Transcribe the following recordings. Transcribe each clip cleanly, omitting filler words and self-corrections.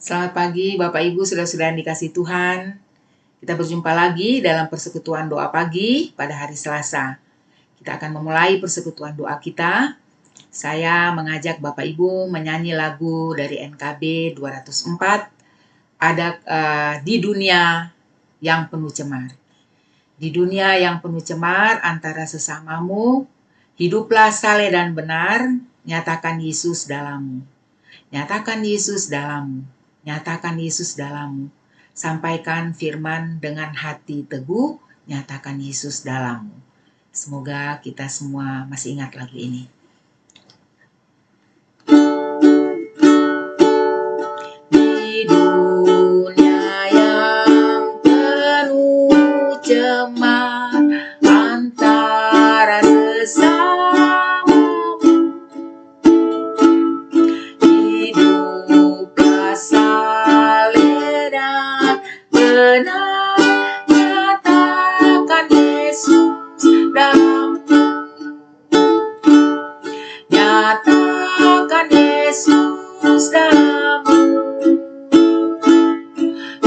Selamat pagi Bapak Ibu, saudara-saudara yang dikasihi Tuhan. Kita berjumpa lagi dalam persekutuan doa pagi pada hari Selasa. Kita akan memulai persekutuan doa kita. Saya mengajak Bapak Ibu menyanyi lagu dari NKB 204, ada di dunia yang penuh cemar. Di dunia yang penuh cemar antara sesamamu, hiduplah saleh dan benar, nyatakan Yesus dalammu. Nyatakan Yesus dalammu. Nyatakan Yesus dalammu. Sampaikan firman dengan hati teguh, nyatakan Yesus dalammu. Semoga kita semua masih ingat lagu ini. Di dunia yang penuh cemar antara sesamamu, hiduplah saleh dan benar, nyatakan Yesus dalammu. Nyatakan Yesus dalammu.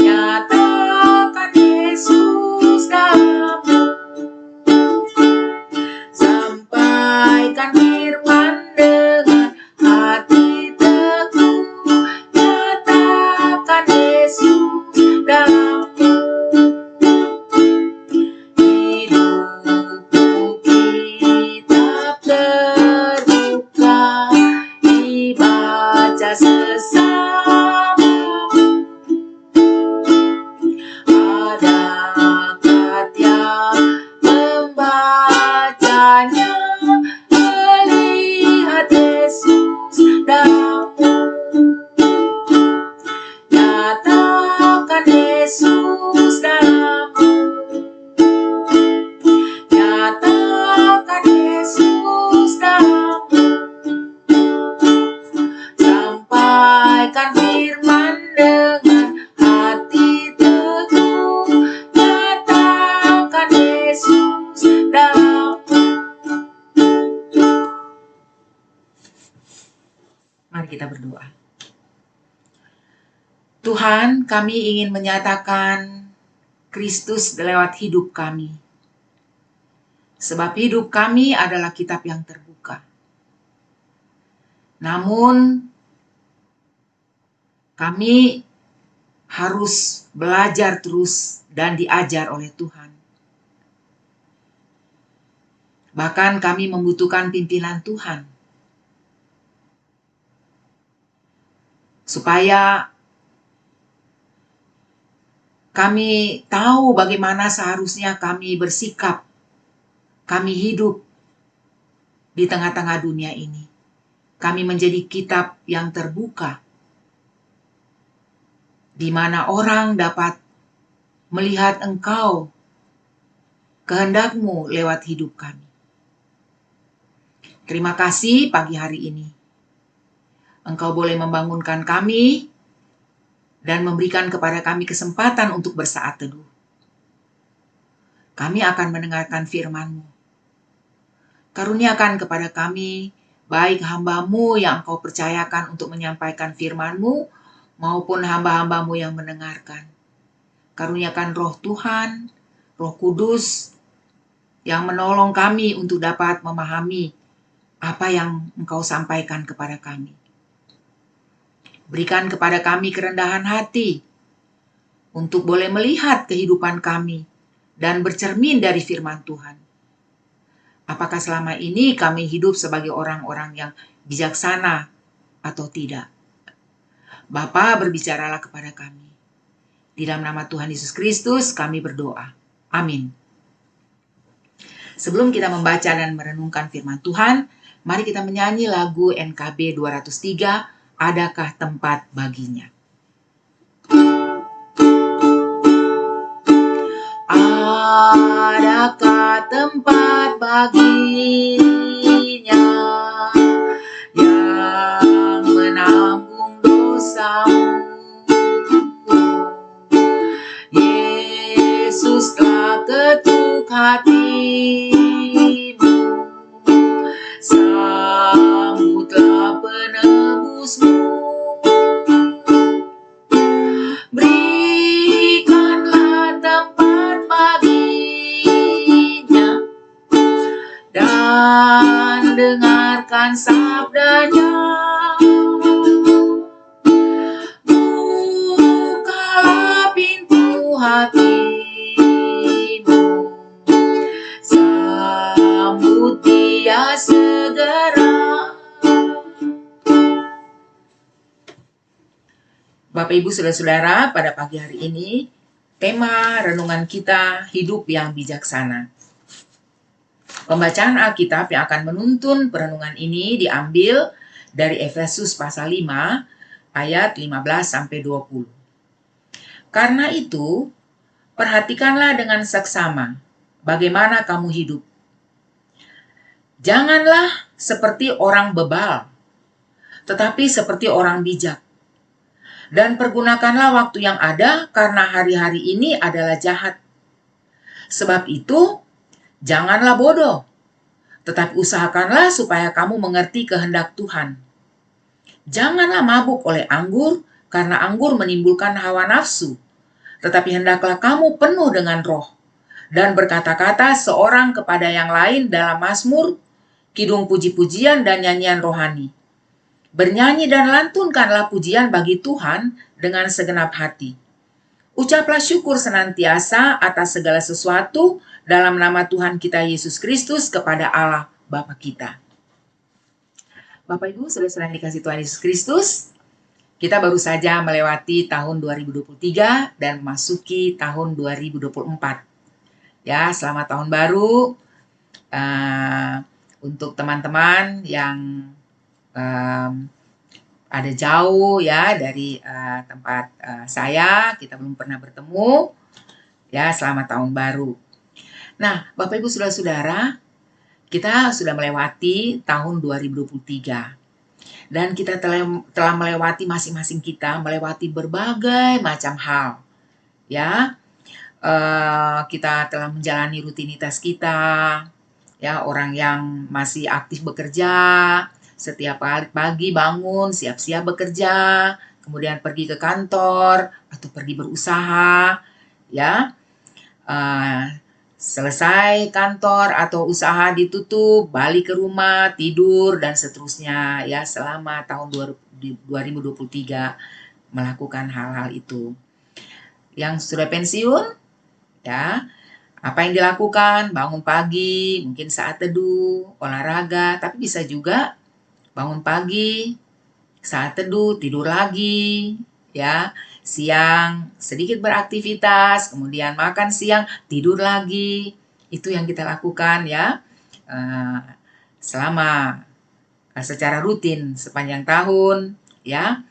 Nyatakan Yesus dalammu. Sampaikan firman dengan hati teguh, nyatakan Yesus dalammu. Hidupku kitab terbuka, dibaca sesamamu. Ada yang membacanya, melihat Yesus dalammu. Nyatakan Yesus dalammu. Nyatakan Yesus dalammu. Sampaikan firman dengan hati teguh, nyatakan Yesus dalammu. Mari kita berdoa. Tuhan, kami ingin menyatakan Kristus lewat hidup kami. Sebab hidup kami adalah kitab yang terbuka. Namun, kami harus belajar terus dan diajar oleh Tuhan. Bahkan kami membutuhkan pimpinan Tuhan. Supaya kami tahu bagaimana seharusnya kami bersikap, kami hidup di tengah-tengah dunia ini. Kami menjadi kitab yang terbuka, di mana orang dapat melihat Engkau, kehendak-Mu lewat hidup kami. Terima kasih pagi hari ini. Engkau boleh membangunkan kami dan memberikan kepada kami kesempatan untuk bersaat teduh. Kami akan mendengarkan firman-Mu. Karuniakan kepada kami, baik hamba-Mu yang Engkau percayakan untuk menyampaikan firman-Mu, maupun hamba-hamba-Mu yang mendengarkan. Karuniakan Roh Tuhan, Roh Kudus, yang menolong kami untuk dapat memahami apa yang Engkau sampaikan kepada kami. Berikan kepada kami kerendahan hati untuk boleh melihat kehidupan kami dan bercermin dari firman Tuhan. Apakah selama ini kami hidup sebagai orang-orang yang bijaksana atau tidak? Bapa, berbicaralah kepada kami. Di dalam nama Tuhan Yesus Kristus kami berdoa. Amin. Sebelum kita membaca dan merenungkan firman Tuhan, mari kita menyanyi lagu NKB 203, Adakah Tempat Baginya? Adakah tempat baginya yang menanggung dosamu? Yesus telah ketuk hatimu, sambutlah penebusmu. mendengarkan sabdanya. Bukalah pintu hatimu, sambut Dia segera. Bapak Ibu Saudara-saudara, pada pagi hari ini tema renungan kita hidup yang bijaksana. Pembacaan Alkitab yang akan menuntun perenungan ini diambil dari Efesus pasal 5 ayat 15-20. Karena itu, perhatikanlah dengan seksama bagaimana kamu hidup. Janganlah seperti orang bebal, tetapi seperti orang bijak. Dan pergunakanlah waktu yang ada, karena hari-hari ini adalah jahat. Sebab itu, janganlah bodoh, tetapi usahakanlah supaya kamu mengerti kehendak Tuhan. Janganlah mabuk oleh anggur, karena anggur menimbulkan hawa nafsu, tetapi hendaklah kamu penuh dengan roh, dan berkata-kata seorang kepada yang lain dalam mazmur, kidung puji-pujian dan nyanyian rohani. Bernyanyi dan lantunkanlah pujian bagi Tuhan dengan segenap hati. Ucaplah syukur senantiasa atas segala sesuatu dalam nama Tuhan kita Yesus Kristus kepada Allah Bapa kita. Bapak Ibu, saudara-saudara yang dikasihi Tuhan Yesus Kristus, kita baru saja melewati tahun 2023 dan memasuki tahun 2024. Ya, selamat tahun baru untuk teman-teman yang ada jauh ya dari tempat saya, kita belum pernah bertemu. Ya, selamat tahun baru. Nah, Bapak Ibu Saudara-saudara, kita sudah melewati tahun 2023. Dan kita telah melewati, masing-masing kita melewati berbagai macam hal. Ya, kita telah menjalani rutinitas kita. Ya, orang yang masih aktif bekerja, setiap pagi bangun, siap-siap bekerja, kemudian pergi ke kantor atau pergi berusaha, ya. Selesai kantor atau usaha ditutup, balik ke rumah, tidur, dan seterusnya, ya, selama tahun 2023 melakukan hal-hal itu. Yang sudah pensiun, ya, apa yang dilakukan? Bangun pagi, mungkin saat teduh, olahraga, tapi bisa juga bangun pagi, saat teduh, tidur lagi, ya. Siang sedikit beraktivitas, kemudian makan siang, tidur lagi. Itu yang kita lakukan ya selama secara rutin sepanjang tahun, ya.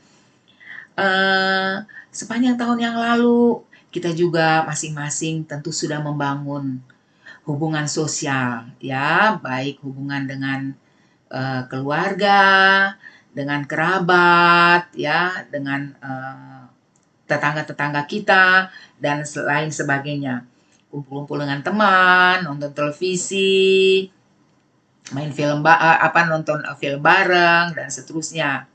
Sepanjang tahun yang lalu kita juga masing-masing tentu sudah membangun hubungan sosial, ya, baik hubungan dengan keluarga, dengan kerabat, ya, dengan tetangga-tetangga kita, dan lain sebagainya. Kumpul-kumpul dengan teman, nonton televisi, main film, nonton film bareng, dan seterusnya.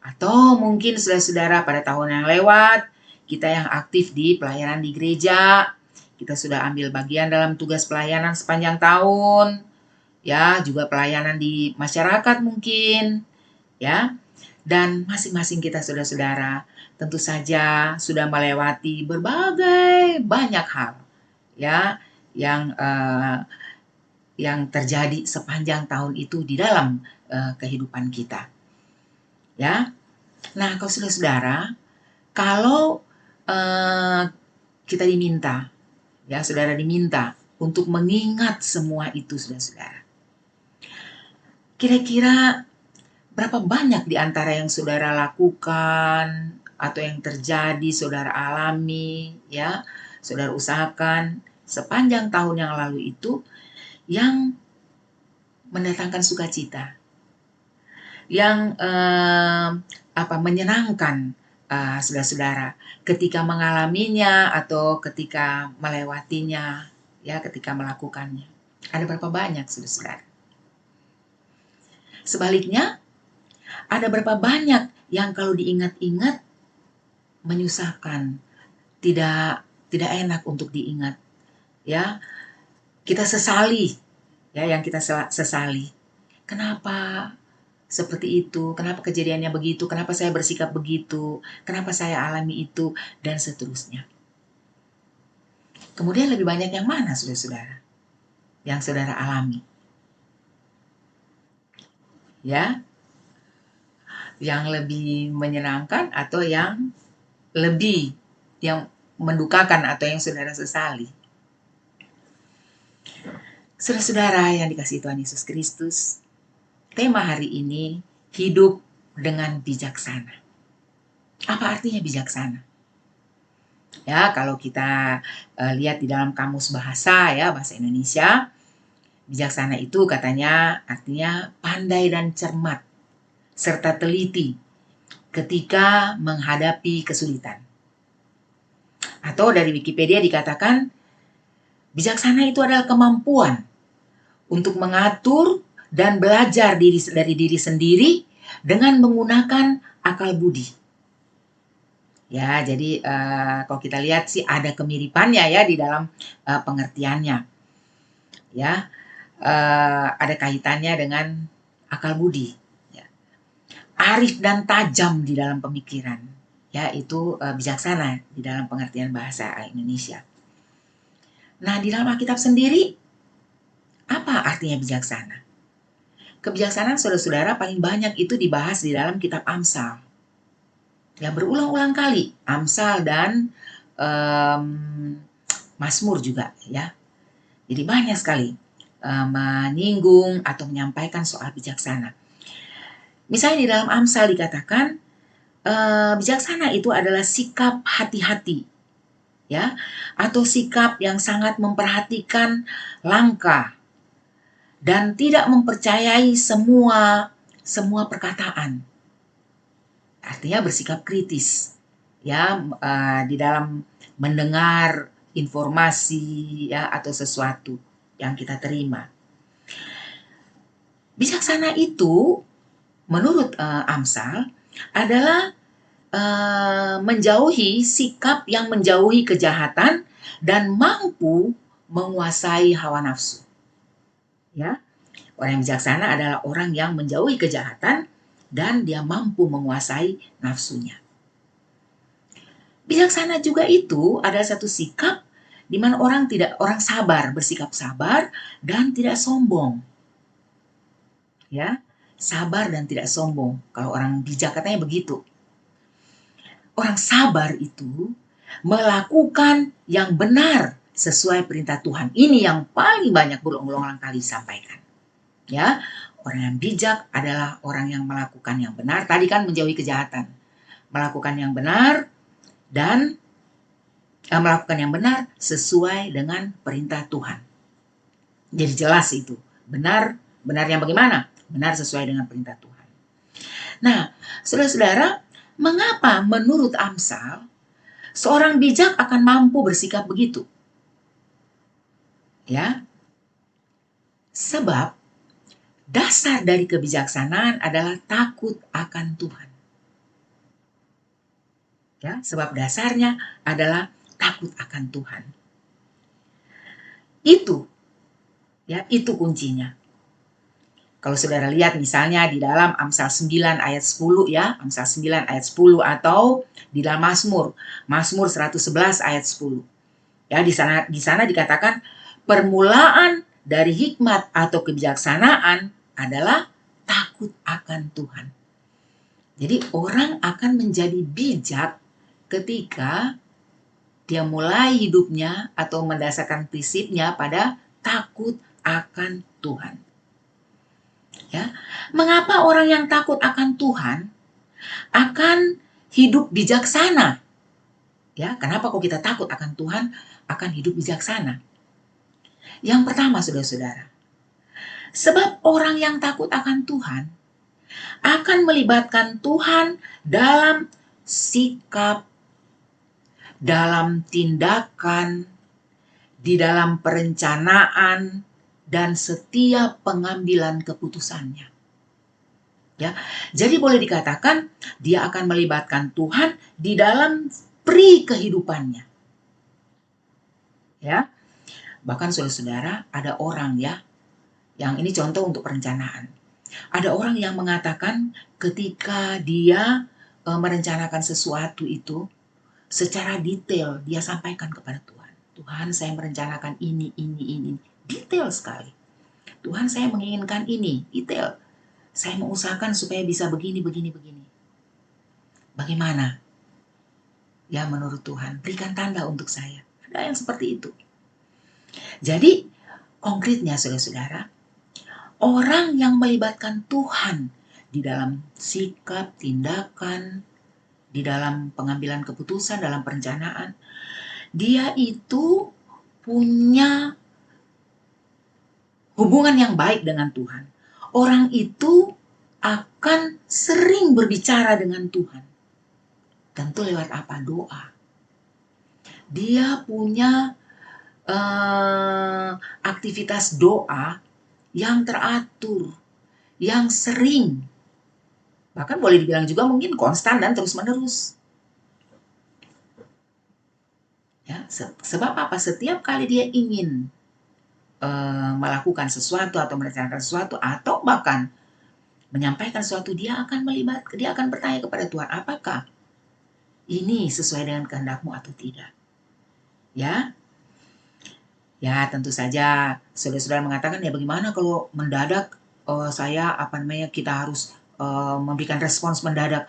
Atau mungkin saudara-saudara pada tahun yang lewat, kita yang aktif di pelayanan di gereja, kita sudah ambil bagian dalam tugas pelayanan sepanjang tahun, ya, juga pelayanan di masyarakat mungkin, ya. Dan masing-masing kita saudara-saudara tentu saja sudah melewati berbagai banyak hal, ya, yang terjadi sepanjang tahun itu di dalam kehidupan kita, ya. Nah, kalau saudara-saudara, kalau kita diminta, ya, saudara diminta untuk mengingat semua itu, saudara-saudara, kira-kira berapa banyak di antara yang saudara lakukan atau yang terjadi, saudara alami, ya, saudara usahakan sepanjang tahun yang lalu itu yang mendatangkan sukacita, yang menyenangkan saudara-saudara ketika mengalaminya atau ketika melewatinya, ya, ketika melakukannya. Ada berapa banyak, saudara-saudara? Sebaliknya, ada berapa banyak yang kalau diingat-ingat menyusahkan, tidak enak untuk diingat, ya. Kita sesali, ya, yang kita sesali. kenapa seperti itu, kenapa kejadiannya begitu, kenapa saya bersikap begitu, kenapa saya alami itu, dan seterusnya. Kemudian lebih banyak yang mana, saudara-saudara? Yang saudara alami. Ya, yang lebih menyenangkan atau yang lebih yang mendukakan atau yang saudara sesali. Saudara-saudara yang dikasihi Tuhan Yesus Kristus, tema hari ini hidup dengan bijaksana. Apa artinya bijaksana? Ya, kalau kita lihat di dalam kamus bahasa ya, bahasa Indonesia, bijaksana itu katanya artinya pandai dan cermat serta teliti ketika menghadapi kesulitan. Atau dari Wikipedia dikatakan, bijaksana itu adalah kemampuan untuk mengatur dan belajar dari diri sendiri dengan menggunakan akal budi. Ya, jadi kalau kita lihat sih ada kemiripannya ya di dalam pengertiannya. Ya, ada kaitannya dengan akal budi. Ya. Arif dan tajam di dalam pemikiran. Ya, itu bijaksana di dalam pengertian bahasa Indonesia. Nah, di dalam Alkitab sendiri, apa artinya bijaksana? Kebijaksanaan saudara-saudara paling banyak itu dibahas di dalam kitab Amsal. Ya, berulang-ulang kali. Amsal dan Mazmur juga ya. Jadi banyak sekali menyinggung atau menyampaikan soal bijaksana. Misalnya di dalam Amsal dikatakan, bijaksana itu adalah sikap hati-hati, ya, atau sikap yang sangat memperhatikan langkah dan tidak mempercayai semua perkataan. Artinya bersikap kritis, ya, di dalam mendengar informasi ya atau sesuatu yang kita terima. Bijaksana itu menurut Amsal adalah menjauhi sikap yang menjauhi kejahatan dan mampu menguasai hawa nafsu. Ya, orang yang bijaksana adalah orang yang menjauhi kejahatan dan dia mampu menguasai nafsunya. Bijaksana juga itu adalah satu sikap di mana orang sabar, bersikap sabar dan tidak sombong. Ya, sabar dan tidak sombong. Kalau orang bijak katanya begitu. Orang sabar itu melakukan yang benar sesuai perintah Tuhan. Ini yang paling banyak berulang-ulang kali disampaikan. Ya, orang yang bijak adalah orang yang melakukan yang benar. Tadi kan menjauhi kejahatan. Melakukan yang benar dan melakukan yang benar sesuai dengan perintah Tuhan. Jadi jelas itu. Benar yang bagaimana? Benar sesuai dengan perintah Tuhan. Nah, saudara-saudara, mengapa menurut Amsal seorang bijak akan mampu bersikap begitu? Ya. Sebab dasar dari kebijaksanaan adalah takut akan Tuhan. Ya, sebab dasarnya adalah takut akan Tuhan. Itu kuncinya. Kalau saudara lihat misalnya di dalam Amsal 9 ayat 10 ya, Amsal 9 ayat 10 atau di dalam Mazmur 111 ayat 10. Ya, di sana dikatakan permulaan dari hikmat atau kebijaksanaan adalah takut akan Tuhan. Jadi orang akan menjadi bijak ketika dia mulai hidupnya atau mendasarkan prinsipnya pada takut akan Tuhan. Ya, mengapa orang yang takut akan Tuhan akan hidup bijaksana? Ya, kenapa kok kita takut akan Tuhan akan hidup bijaksana? Yang pertama, saudara-saudara, sebab orang yang takut akan Tuhan akan melibatkan Tuhan dalam sikap, dalam tindakan, di dalam perencanaan, dan setiap pengambilan keputusannya. Ya, jadi boleh dikatakan dia akan melibatkan Tuhan di dalam kehidupannya. Ya, bahkan saudara-saudara ada orang ya, yang ini contoh untuk perencanaan. Ada orang yang mengatakan ketika dia merencanakan sesuatu itu secara detail dia sampaikan kepada Tuhan. Tuhan, saya merencanakan ini. Detail sekali. Tuhan, saya menginginkan ini, detail. Saya mengusahakan supaya bisa begini. Bagaimana? Ya, menurut Tuhan, berikan tanda untuk saya. Ada yang seperti itu. Jadi, konkretnya saudara-saudara, orang yang melibatkan Tuhan di dalam sikap, tindakan, di dalam pengambilan keputusan, dalam perencanaan, dia itu punya hubungan yang baik dengan Tuhan. Orang itu akan sering berbicara dengan Tuhan. Tentu lewat apa? Doa. Dia punya aktivitas doa yang teratur, yang sering. Bahkan boleh dibilang juga mungkin konstan dan terus-menerus. Ya, sebab apa? Setiap kali dia ingin melakukan sesuatu atau merencanakan sesuatu atau bahkan menyampaikan sesuatu, dia akan bertanya kepada Tuhan, apakah ini sesuai dengan kehendak-Mu atau tidak? Ya, ya tentu saja saudara-saudara mengatakan, ya bagaimana kalau mendadak kita harus memberikan respons mendadak,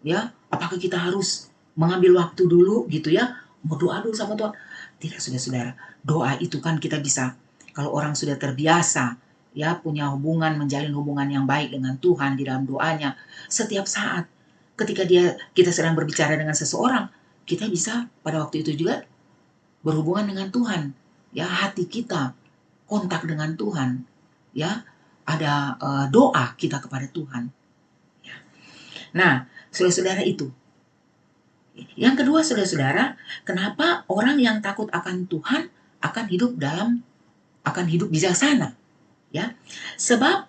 ya? Apakah kita harus mengambil waktu dulu gitu ya, berdoa dulu sama Tuhan? Tidak, saudara-saudara. Doa itu kan kita bisa, kalau orang sudah terbiasa ya punya menjalin hubungan yang baik dengan Tuhan di dalam doanya, setiap saat ketika kita sedang berbicara dengan seseorang, kita bisa pada waktu itu juga berhubungan dengan Tuhan. Ya, hati kita kontak dengan Tuhan. Ya, ada doa kita kepada Tuhan. Ya. Nah, saudara-saudara itu. Yang kedua, saudara-saudara, kenapa orang yang takut akan Tuhan akan hidup bijaksana? Ya, sebab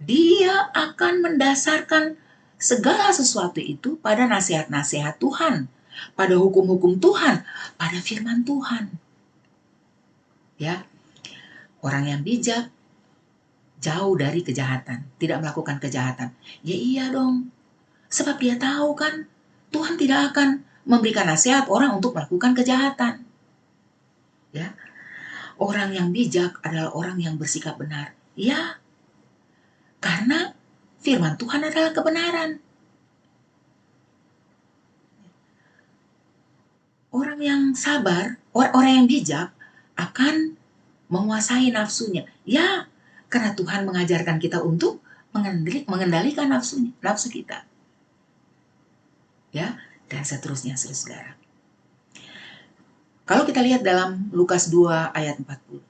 dia akan mendasarkan segala sesuatu itu pada nasihat-nasihat Tuhan, pada hukum-hukum Tuhan, pada firman Tuhan. Ya, orang yang bijak jauh dari kejahatan, tidak melakukan kejahatan. Ya iya dong, sebab dia tahu kan Tuhan tidak akan memberikan nasihat orang untuk melakukan kejahatan. Ya, orang yang bijak adalah orang yang bersikap benar. Ya, karena firman Tuhan adalah kebenaran. Orang yang sabar, orang yang bijak akan menguasai nafsunya. Ya, karena Tuhan mengajarkan kita untuk mengendalikan nafsu kita. Ya, dan seterusnya, saudara. Kalau kita lihat dalam Lukas 2 ayat 40.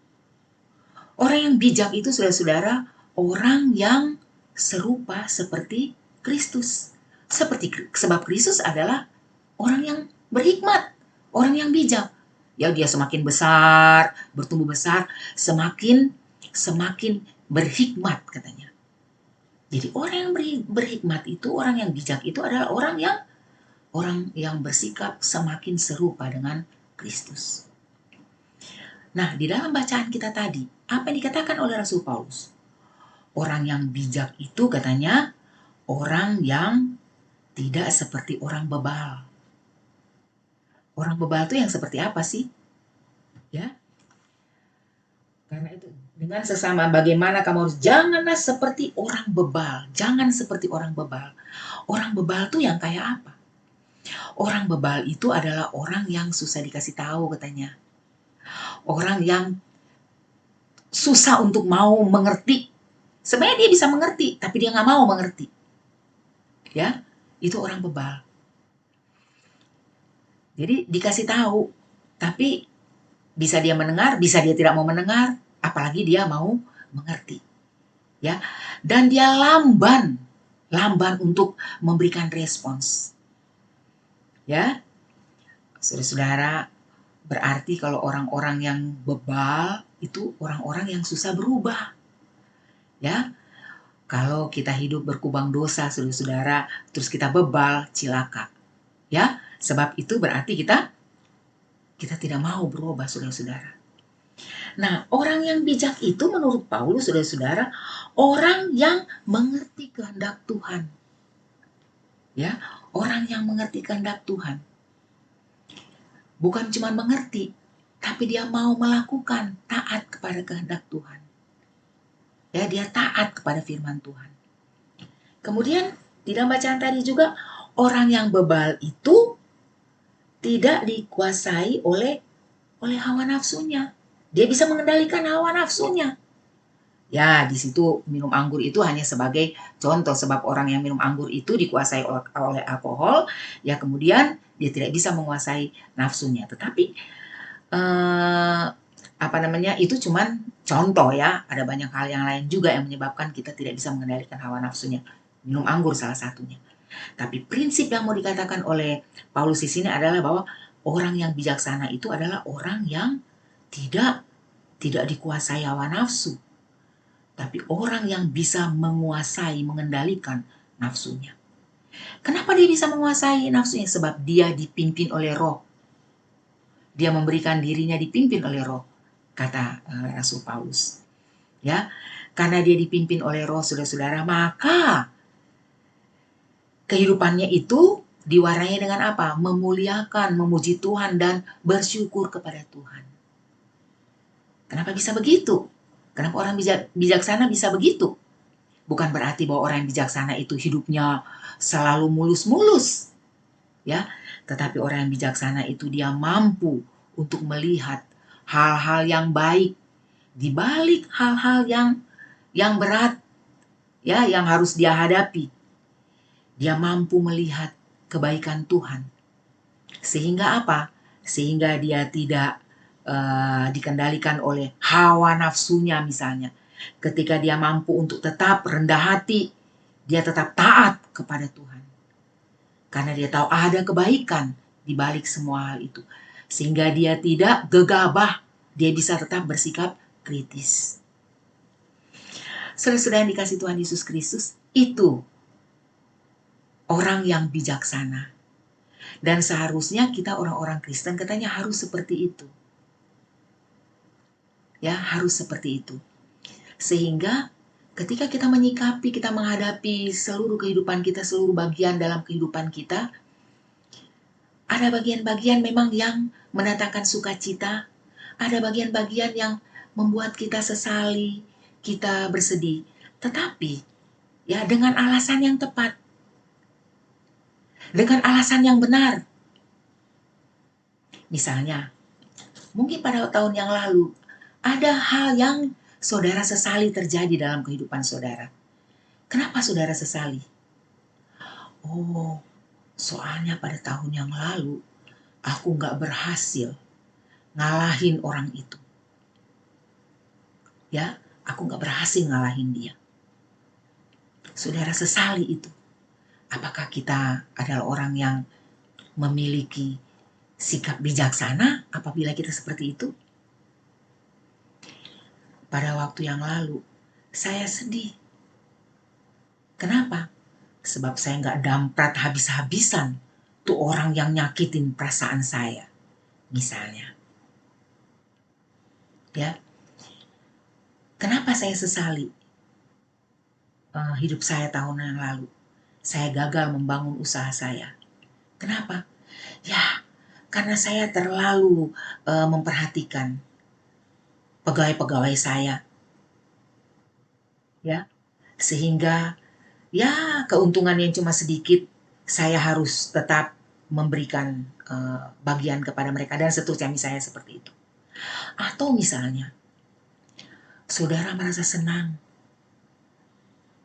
Orang yang bijak itu, saudara-saudara, orang yang serupa seperti Kristus. Sebab Kristus adalah orang yang berhikmat, orang yang bijak. Ya, dia semakin besar, bertumbuh besar, semakin berhikmat katanya. Jadi orang yang berhikmat itu, orang yang bijak itu adalah orang yang bersikap semakin serupa dengan Kristus. Nah, di dalam bacaan kita tadi, apa yang dikatakan oleh Rasul Paulus? Orang yang bijak itu katanya orang yang tidak seperti orang bebal. Orang bebal itu yang seperti apa sih? Ya. Karena itu, dengan sesama bagaimana kamu harus, janganlah seperti orang bebal. Jangan seperti orang bebal. Orang bebal itu yang kayak apa? Orang bebal itu adalah orang yang susah dikasih tahu katanya. Orang yang susah untuk mau mengerti. Sebenarnya dia bisa mengerti, tapi dia nggak mau mengerti. Ya, itu orang bebal. Jadi dikasih tahu, tapi bisa dia mendengar, bisa dia tidak mau mendengar, apalagi dia mau mengerti. Ya, dan dia lamban untuk memberikan respons. Ya, saudara-saudara, berarti kalau orang-orang yang bebal itu orang-orang yang susah berubah. Ya, kalau kita hidup berkubang dosa, saudara-saudara, terus kita bebal, cilaka. Ya, sebab itu berarti kita tidak mau berubah, saudara-saudara. Nah, orang yang bijak itu menurut Paulus, saudara-saudara, orang yang mengerti kehendak Tuhan. Ya, orang yang mengerti kehendak Tuhan. Bukan cuma mengerti, tapi dia mau melakukan, taat kepada kehendak Tuhan. Ya, dia taat kepada firman Tuhan. Kemudian di dalam bacaan tadi juga, orang yang bebal itu tidak dikuasai oleh hawa nafsunya. Dia bisa mengendalikan hawa nafsunya. Ya, di situ minum anggur itu hanya sebagai contoh, sebab orang yang minum anggur itu dikuasai oleh alkohol, ya kemudian dia tidak bisa menguasai nafsunya. Tetapi itu cuman contoh ya, ada banyak hal yang lain juga yang menyebabkan kita tidak bisa mengendalikan hawa nafsunya. Minum anggur salah satunya. Tapi prinsip yang mau dikatakan oleh Paulus di sini adalah bahwa orang yang bijaksana itu adalah orang yang tidak dikuasai hawa nafsu, tapi orang yang bisa menguasai, mengendalikan nafsunya. Kenapa dia bisa menguasai nafsunya? Sebab dia dipimpin oleh Roh. Dia memberikan dirinya dipimpin oleh Roh, kata Rasul Paulus. Ya, karena dia dipimpin oleh Roh, saudara-saudara, maka kehidupannya itu diwarnai dengan apa? Memuliakan, memuji Tuhan, dan bersyukur kepada Tuhan. Kenapa bisa begitu? Kenapa orang bijaksana bisa begitu? Bukan berarti bahwa orang yang bijaksana itu hidupnya selalu mulus-mulus, ya. Tetapi orang yang bijaksana itu dia mampu untuk melihat hal-hal yang baik di balik hal-hal yang berat, ya, yang harus dia hadapi. Dia mampu melihat kebaikan Tuhan. Sehingga apa? Sehingga dia tidak dikendalikan oleh hawa nafsunya misalnya. Ketika dia mampu untuk tetap rendah hati, dia tetap taat kepada Tuhan. Karena dia tahu ada kebaikan di balik semua hal itu. Sehingga dia tidak gegabah, dia bisa tetap bersikap kritis. Saudara-saudara yang dikasih Tuhan Yesus Kristus, itu orang yang bijaksana. Dan seharusnya kita orang-orang Kristen katanya harus seperti itu. Ya, harus seperti itu. Sehingga ketika kita menyikapi, kita menghadapi seluruh kehidupan kita, seluruh bagian dalam kehidupan kita, ada bagian-bagian memang yang mendatangkan sukacita, ada bagian-bagian yang membuat kita sesali, kita bersedih. Tetapi, ya dengan alasan yang tepat, dengan alasan yang benar. Misalnya, mungkin pada tahun yang lalu, ada hal yang saudara sesali terjadi dalam kehidupan saudara. Kenapa saudara sesali? Oh, soalnya pada tahun yang lalu, aku gak berhasil ngalahin orang itu. Ya, aku gak berhasil ngalahin dia. Saudara sesali itu. Apakah kita adalah orang yang memiliki sikap bijaksana apabila kita seperti itu? Pada waktu yang lalu, saya sedih. Kenapa? Sebab saya gak damprat habis-habisan tuh orang yang nyakitin perasaan saya. Misalnya. Ya. Kenapa saya sesali? Hidup saya tahun yang lalu. Saya gagal membangun usaha saya. Kenapa? Ya, karena saya terlalu memperhatikan pegawai-pegawai saya. Ya, sehingga ya keuntungan yang cuma sedikit, saya harus tetap memberikan bagian kepada mereka dan seterusnya, misalnya seperti itu. Atau misalnya, saudara merasa senang.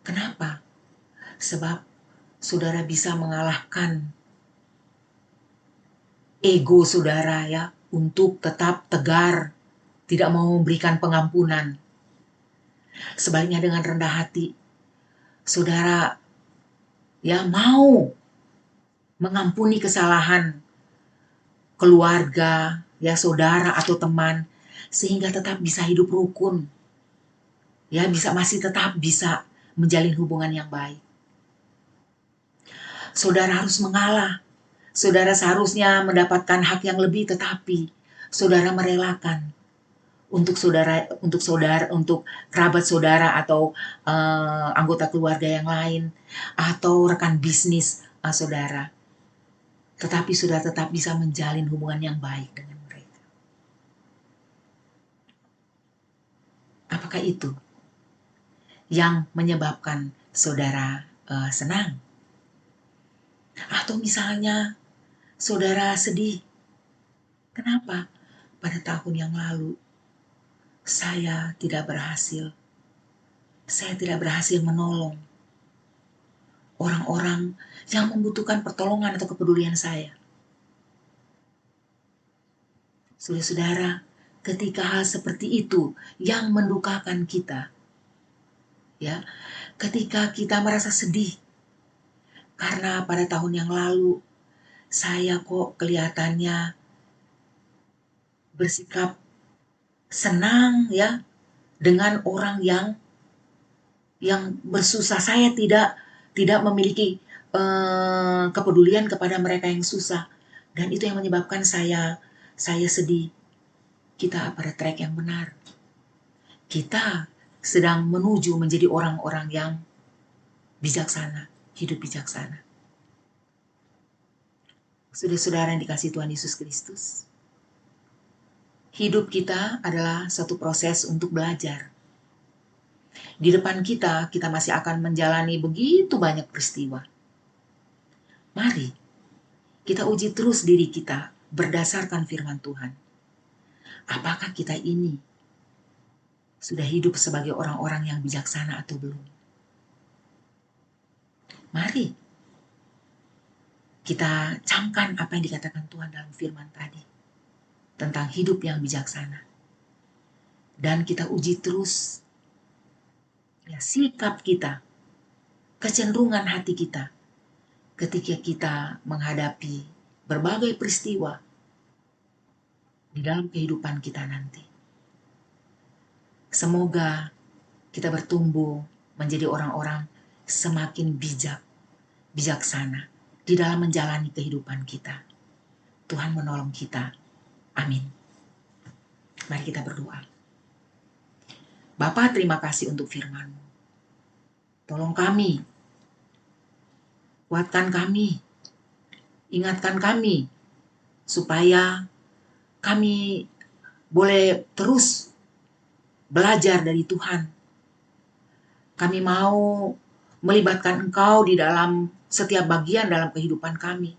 Kenapa? Sebab saudara bisa mengalahkan ego saudara ya, untuk tetap tegar, tidak mau memberikan pengampunan. Sebaliknya dengan rendah hati, saudara ya mau mengampuni kesalahan keluarga, ya saudara atau teman, sehingga tetap bisa hidup rukun. Ya, masih tetap bisa menjalin hubungan yang baik. Saudara harus mengalah. Saudara seharusnya mendapatkan hak yang lebih, tetapi saudara merelakan untuk kerabat saudara atau anggota keluarga yang lain atau rekan bisnis saudara. Tetapi sudah tetap bisa menjalin hubungan yang baik dengan mereka. Apakah itu yang menyebabkan saudara senang? Atau misalnya saudara sedih. Kenapa? Pada tahun yang lalu saya tidak berhasil. Saya tidak berhasil menolong orang-orang yang membutuhkan pertolongan atau kepedulian saya. Saudara-saudara, ketika hal seperti itu yang mendukakan kita, ya, ketika kita merasa sedih karena pada tahun yang lalu saya kok kelihatannya bersikap senang ya dengan orang yang bersusah. Saya tidak memiliki kepedulian kepada mereka yang susah, dan itu yang menyebabkan saya sedih. Kita pada track yang benar. Kita sedang menuju menjadi orang-orang yang bijaksana, hidup bijaksana. Saudara-saudara yang dikasihi Tuhan Yesus Kristus, hidup kita adalah satu proses untuk belajar. Di depan kita masih akan menjalani begitu banyak peristiwa. Mari kita uji terus diri kita berdasarkan firman Tuhan. Apakah kita ini sudah hidup sebagai orang-orang yang bijaksana atau belum? Mari kita camkan apa yang dikatakan Tuhan dalam firman tadi tentang hidup yang bijaksana. Dan kita uji terus ya, sikap kita, kecenderungan hati kita ketika kita menghadapi berbagai peristiwa di dalam kehidupan kita nanti. Semoga kita bertumbuh menjadi orang-orang semakin bijaksana di dalam menjalani kehidupan kita. Tuhan menolong kita. Amin. Mari kita berdoa. Bapa, terima kasih untuk firman-Mu. Tolong kami, kuatkan kami, ingatkan kami, supaya kami boleh terus belajar dari Tuhan. Kami mau melibatkan Engkau di dalam setiap bagian dalam kehidupan kami.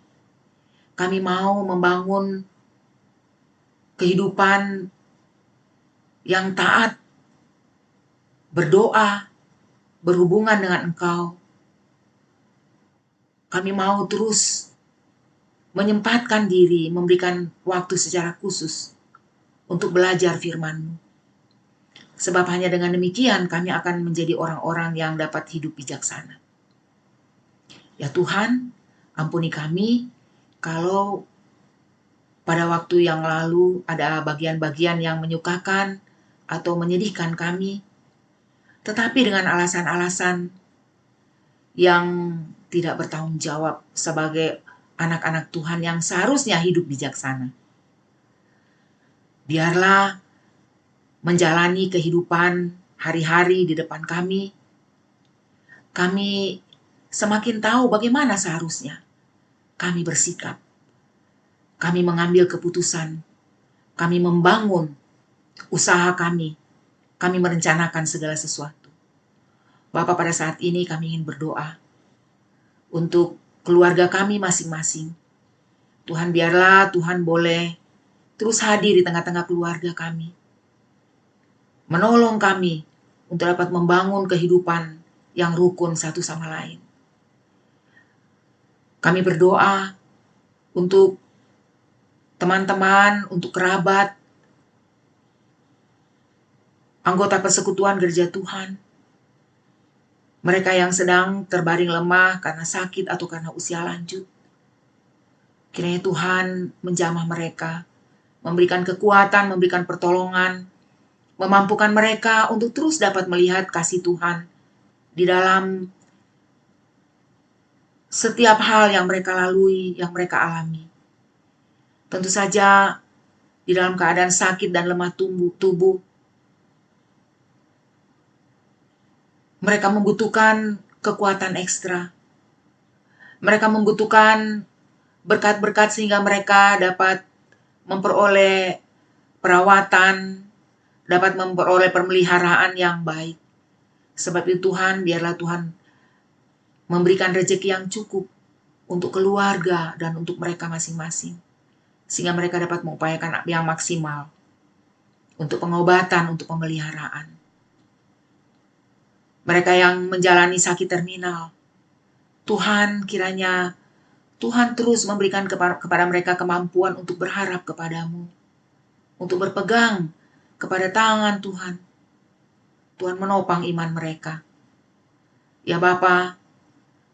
Kami mau membangun kehidupan yang taat, berdoa, berhubungan dengan Engkau. Kami mau terus menyempatkan diri, memberikan waktu secara khusus untuk belajar firman-Mu. Sebab hanya dengan demikian kami akan menjadi orang-orang yang dapat hidup bijaksana. Ya Tuhan, ampuni kami kalau pada waktu yang lalu ada bagian-bagian yang menyukakan atau menyedihkan kami, tetapi dengan alasan-alasan yang tidak bertanggung jawab sebagai anak-anak Tuhan yang seharusnya hidup bijaksana. Biarlah menjalani kehidupan hari-hari di depan kami semakin tahu bagaimana seharusnya kami bersikap. Kami mengambil keputusan, kami membangun usaha kami merencanakan segala sesuatu. Bapa, pada saat ini kami ingin berdoa untuk keluarga kami masing-masing. Tuhan, biarlah Tuhan boleh terus hadir di tengah-tengah keluarga kami. Menolong kami untuk dapat membangun kehidupan yang rukun satu sama lain. Kami berdoa untuk teman-teman, untuk kerabat, anggota persekutuan Gereja Tuhan. Mereka yang sedang terbaring lemah karena sakit atau karena usia lanjut. Kiranya Tuhan menjamah mereka, memberikan kekuatan, memberikan pertolongan, memampukan mereka untuk terus dapat melihat kasih Tuhan di dalam setiap hal yang mereka lalui, yang mereka alami. Tentu saja di dalam keadaan sakit dan lemah tubuh. Mereka membutuhkan kekuatan ekstra. Mereka membutuhkan berkat-berkat sehingga mereka dapat memperoleh perawatan, dapat memperoleh pemeliharaan yang baik. Sebab itu Tuhan, biarlah Tuhan memberikan rezeki yang cukup untuk keluarga dan untuk mereka masing-masing. Sehingga mereka dapat mengupayakan yang maksimal untuk pengobatan, untuk pemeliharaan. Mereka yang menjalani sakit terminal, Tuhan kiranya Tuhan terus memberikan kepada mereka kemampuan untuk berharap kepadamu, untuk berpegang kepada tangan Tuhan. Tuhan menopang iman mereka. Ya Bapa,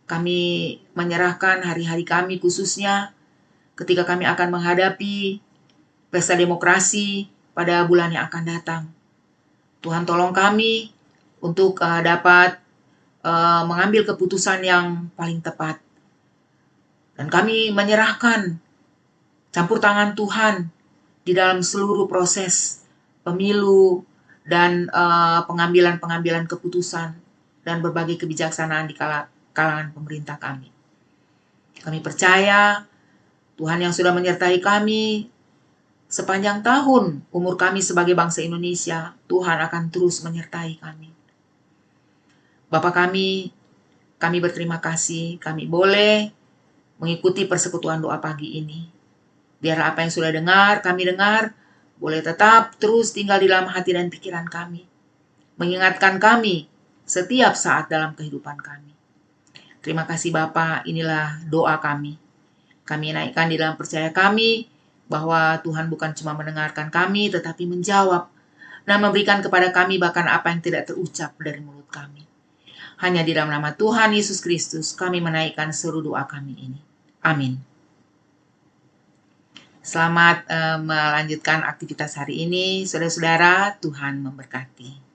kami menyerahkan hari-hari kami khususnya ketika kami akan menghadapi pesta demokrasi pada bulan yang akan datang. Tuhan tolong kami untuk dapat mengambil keputusan yang paling tepat. Dan kami menyerahkan campur tangan Tuhan di dalam seluruh proses pemilu dan pengambilan keputusan dan berbagai kebijaksanaan di kalangan pemerintah kami. Kami percaya Tuhan yang sudah menyertai kami sepanjang tahun umur kami sebagai bangsa Indonesia, Tuhan akan terus menyertai kami. Bapa kami berterima kasih, kami boleh mengikuti persekutuan doa pagi ini. Biarlah apa yang sudah kami dengar, boleh tetap terus tinggal di dalam hati dan pikiran kami. Mengingatkan kami setiap saat dalam kehidupan kami. Terima kasih Bapa, inilah doa kami. Kami naikkan di dalam percaya kami, bahwa Tuhan bukan cuma mendengarkan kami, tetapi menjawab dan memberikan kepada kami bahkan apa yang tidak terucap dari mulut kami. Hanya di dalam nama Tuhan Yesus Kristus kami menaikkan seluruh doa kami ini. Amin. Selamat melanjutkan aktivitas hari ini, saudara-saudara. Tuhan memberkati.